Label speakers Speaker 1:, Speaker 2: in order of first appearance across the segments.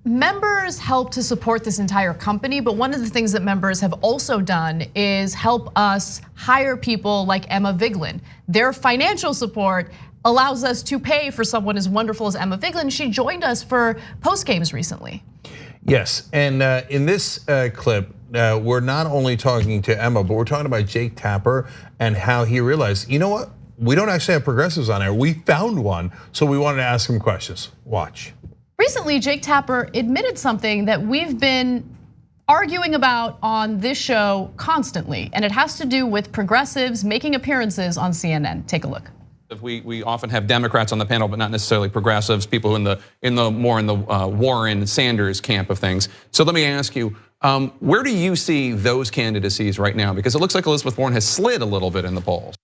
Speaker 1: members help to support this entire company, but one of the things that members have also done is help us hire people like Emma Vigeland. Their financial support allows us to pay for someone as wonderful as Emma Vigeland. She joined us for post games recently.
Speaker 2: Yes, and in this clip, we're not only talking to Emma, but we're talking about Jake Tapper and how he realized, you know what? We don't actually have progressives on air. We found one, so we wanted to ask him questions. Watch.
Speaker 1: Recently, Jake Tapper admitted something that we've been arguing about on this show constantly, and it has to do with progressives making appearances on CNN. Take a look.
Speaker 3: We often have Democrats on the panel, but not necessarily progressives, people in the Warren Sanders camp of things. So let me ask you, where do you see those candidacies right now? Because it looks like Elizabeth Warren has slid a little bit in the polls.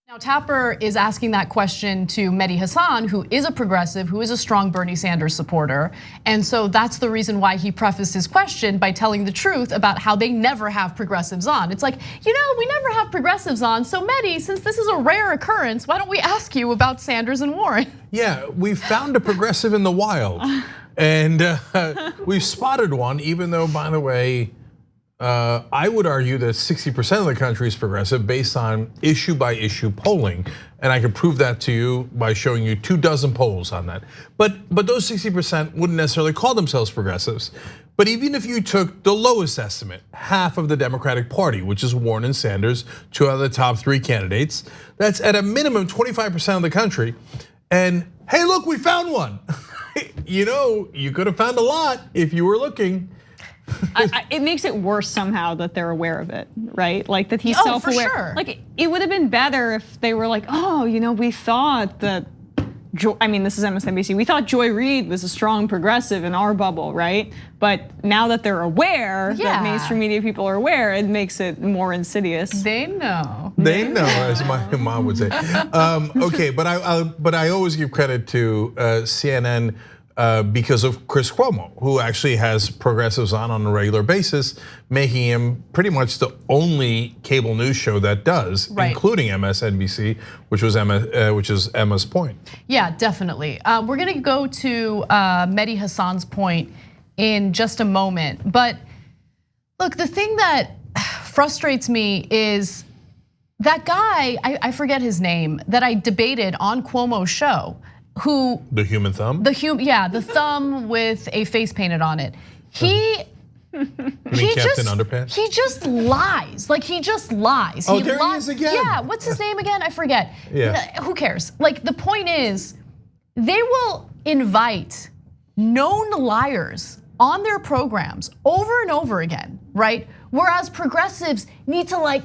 Speaker 1: Now, Tapper is asking that question to Mehdi Hasan, who is a progressive, who is a strong Bernie Sanders supporter. And so that's the reason why he prefaced his question by telling the truth about how they never have progressives on. It's like, we never have progressives on. So Mehdi, since this is a rare occurrence, why don't we ask you about Sanders and Warren?
Speaker 2: Yeah, we found a progressive in the wild. And we've spotted one, even though, by the way, I would argue that 60% of the country is progressive based on issue by issue polling. And I can prove that to you by showing you 24 polls on that. But those 60% wouldn't necessarily call themselves progressives. But even if you took the lowest estimate, half of the Democratic Party, which is Warren and Sanders, two out of the top 3 candidates, that's at a minimum 25% of the country. And hey, look, we found one. You could have found a lot if you were looking.
Speaker 4: It makes it worse somehow that they're aware of it, right? Like that he's self-aware.
Speaker 1: For sure.
Speaker 4: Like it would have been better if they were like, we thought that, this is MSNBC, we thought Joy Reid was a strong progressive in our bubble, right? But now that they're aware, that mainstream media people are aware, it makes it more insidious.
Speaker 1: They know.
Speaker 2: They know, as my mom would say. Okay, but I always give credit to CNN. Because of Chris Cuomo, who actually has progressives on a regular basis, making him pretty much the only cable news show that does, including MSNBC, which is Emma's point.
Speaker 1: Yeah, definitely. We're gonna go to Mehdi Hasan's point in just a moment. But look, the thing that frustrates me is that guy, I forget his name, that I debated on Cuomo's show. Who
Speaker 2: the human thumb?
Speaker 1: The thumb with a face painted on it. He just lies. Like he just lies.
Speaker 2: Oh, there he is again.
Speaker 1: Yeah, what's his name again? I forget.
Speaker 2: Yeah.
Speaker 1: Who cares? Like the point is, they will invite known liars on their programs over and over again, right? Whereas progressives need to like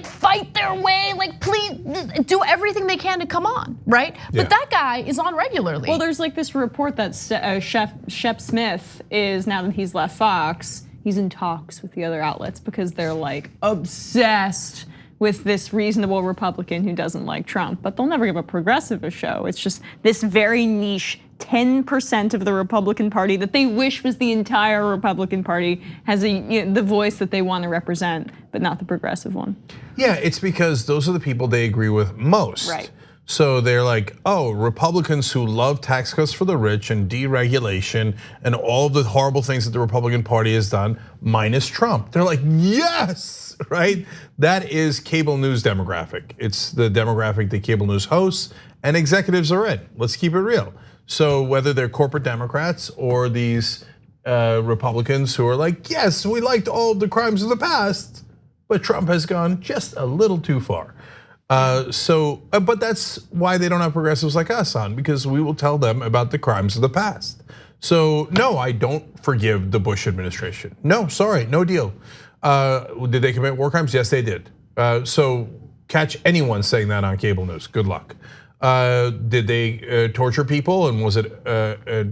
Speaker 1: fight their way, please do everything they can to come on, right?
Speaker 2: Yeah.
Speaker 1: But that guy is on regularly.
Speaker 4: Well, there's like this report that Shep Smith is, now that he's left Fox, he's in talks with the other outlets because they're like obsessed with this reasonable Republican who doesn't like Trump, but they'll never give a progressive a show. It's just this very niche 10% of the Republican Party that they wish was the entire Republican Party has the voice that they want to represent, but not the progressive one.
Speaker 2: Yeah, it's because those are the people they agree with most.
Speaker 4: Right.
Speaker 2: So they're like, Republicans who love tax cuts for the rich and deregulation and all of the horrible things that the Republican Party has done, minus Trump. They're like, yes, right? That is cable news demographic. It's the demographic that cable news hosts and executives are in. Let's keep it real. So whether they're corporate Democrats or these Republicans who are like, yes, we liked all of the crimes of the past, but Trump has gone just a little too far. But that's why they don't have progressives like us on, because we will tell them about the crimes of the past. So no, I don't forgive the Bush administration. No, sorry, no deal. Did they commit war crimes? Yes, they did. So catch anyone saying that on cable news, good luck. Did they torture people and was it a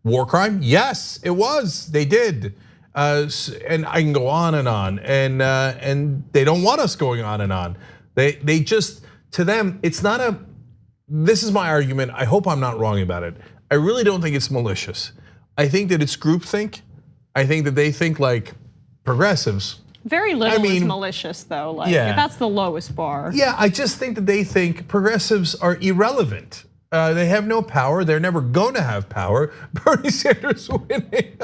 Speaker 2: war crime? Yes, it was, they did. And I can go on, and they don't want us going on and on. They just, to them, it's not a, this is my argument, I hope I'm not wrong about it. I really don't think it's malicious. I think that it's groupthink. I think that they think like progressives.
Speaker 4: Very little is malicious though, that's the lowest bar.
Speaker 2: Yeah, I just think that they think progressives are irrelevant. They have no power. They're never going to have power. Bernie Sanders winning.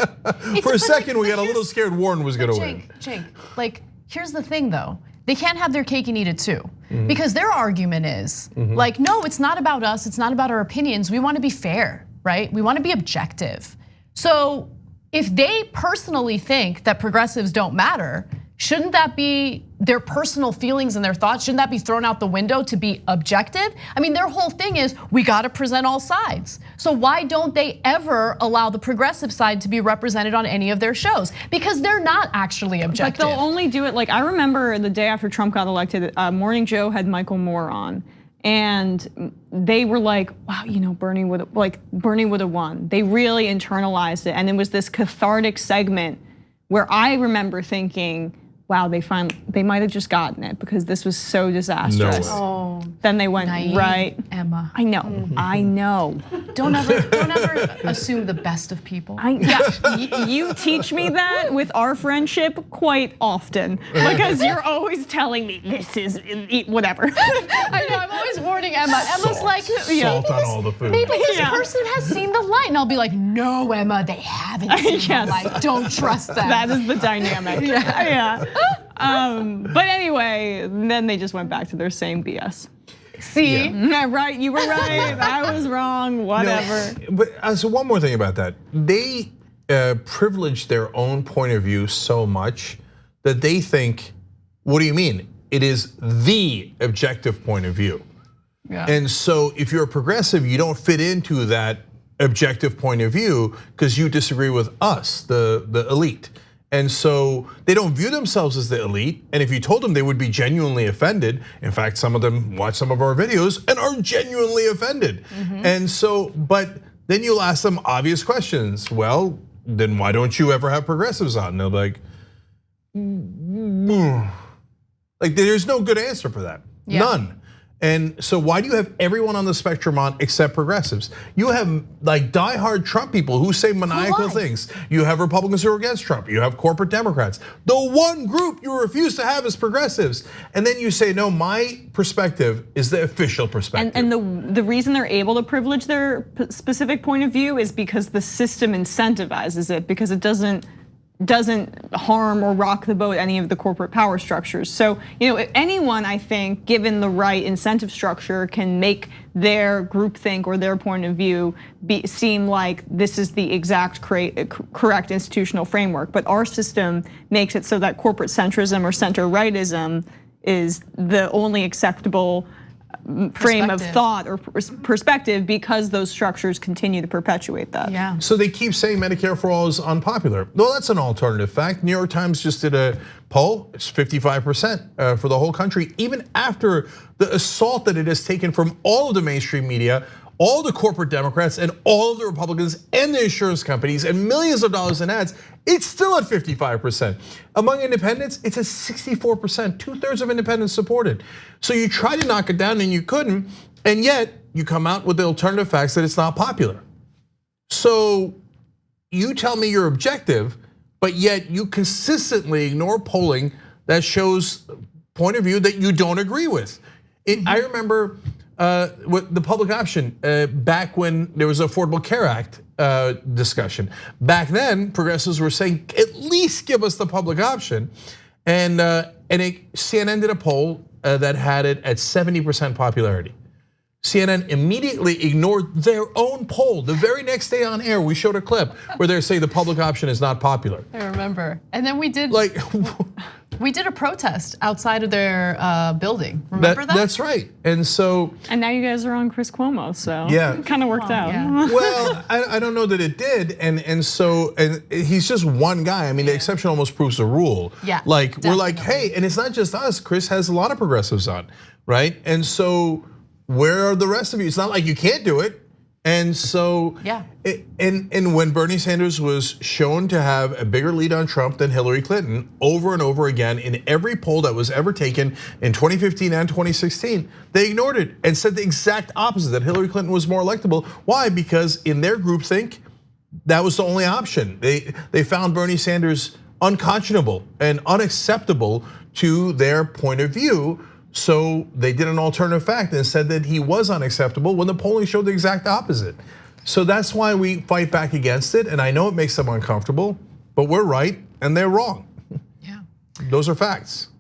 Speaker 2: For a second, we got a little scared Warren was going to win.
Speaker 1: Cenk, like, here's the thing though. They can't have their cake and eat it too. Because their argument is like, no, it's not about us. It's not about our opinions. We want to be fair, right? We want to be objective. So if they personally think that progressives don't matter, shouldn't that be their personal feelings and their thoughts? Shouldn't that be thrown out the window to be objective? I mean, their whole thing is we got to present all sides. So why don't they ever allow the progressive side to be represented on any of their shows? Because they're not actually objective.
Speaker 4: But they'll only do it, like I remember the day after Trump got elected, Morning Joe had Michael Moore on. And they were like, wow, Bernie would have won. They really internalized it. And it was this cathartic segment where I remember thinking, wow, they might have just gotten it because this was so disastrous.
Speaker 1: Oh,
Speaker 4: then they went
Speaker 1: naive
Speaker 4: right.
Speaker 1: Emma.
Speaker 4: I know, I know.
Speaker 1: Don't ever assume the best of people.
Speaker 4: You teach me that with our friendship quite often because you're always telling me this is whatever.
Speaker 1: I know, I'm always warning Emma. Emma's like,
Speaker 2: salt on all the food.
Speaker 1: Maybe this person has seen the light. And I'll be like, no, Emma, they haven't seen the light. Don't trust them.
Speaker 4: That is the dynamic. Yeah. But anyway, then they just went back to their same BS.
Speaker 1: See?
Speaker 4: Yeah, right, you were right, I was wrong, whatever.
Speaker 2: No, but so one more thing about that. They privilege their own point of view so much that they think, what do you mean? It is the objective point of view. Yeah. And so if you're a progressive, you don't fit into that objective point of view because you disagree with us, the elite. And so they don't view themselves as the elite. And if you told them, they would be genuinely offended. In fact, some of them watch some of our videos and are genuinely offended. And so, but then you'll ask them obvious questions. Well, then why don't you ever have progressives on? And they'll be like there's no good answer for that, none. And so why do you have everyone on the spectrum on except progressives? You have like diehard Trump people who say maniacal things. You have Republicans who are against Trump. You have corporate Democrats. The one group you refuse to have is progressives. And then you say, no, my perspective is the official perspective.
Speaker 4: And the reason they're able to privilege their specific point of view is because the system incentivizes it, because it doesn't harm or rock the boat any of the corporate power structures. So, anyone, I think, given the right incentive structure, can make their groupthink or their point of view seem like this is the exact correct institutional framework. But our system makes it so that corporate centrism or center-rightism is the only acceptable frame of thought or perspective because those structures continue to perpetuate that.
Speaker 1: Yeah.
Speaker 2: So they keep saying Medicare for all is unpopular. Well, that's an alternative fact. New York Times just did a poll. It's 55% for the whole country, even after the assault that it has taken from all of the mainstream media, all the corporate Democrats and all of the Republicans and the insurance companies and millions of dollars in ads. It's still at 55%. Among independents, it's at 64%. 2/3 of independents supported. So you try to knock it down and you couldn't, and yet you come out with the alternative facts that it's not popular. So you tell me you're objective, but yet you consistently ignore polling that shows point of view that you don't agree with. I remember with the public option back when there was the Affordable Care Act discussion. Back then, progressives were saying, at least give us the public option. And CNN did a poll that had it at 70% popularity. CNN immediately ignored their own poll. The very next day on air, we showed a clip where they say the public option is not popular.
Speaker 1: I remember. And then we did a protest outside of their building. Remember that?
Speaker 2: That's right. And so.
Speaker 4: And now you guys are on Chris Cuomo, so it kind of worked out.
Speaker 1: Yeah.
Speaker 2: Well, I don't know that it did, and so he's just one guy. I mean, the exception almost proves the rule.
Speaker 1: Yeah.
Speaker 2: Like
Speaker 1: definitely.
Speaker 2: we're like, hey, and it's not just us. Chris has a lot of progressives on, right? And so where are the rest of you? It's not like you can't do it. And so, and when Bernie Sanders was shown to have a bigger lead on Trump than Hillary Clinton over and over again in every poll that was ever taken in 2015 and 2016, they ignored it and said the exact opposite, that Hillary Clinton was more electable. Why? Because in their groupthink, that was the only option. They found Bernie Sanders unconscionable and unacceptable to their point of view. So they did an alternative fact and said that he was unacceptable when the polling showed the exact opposite. So that's why we fight back against it. And I know it makes them uncomfortable, but we're right and they're wrong.
Speaker 1: Yeah.
Speaker 2: Those are facts.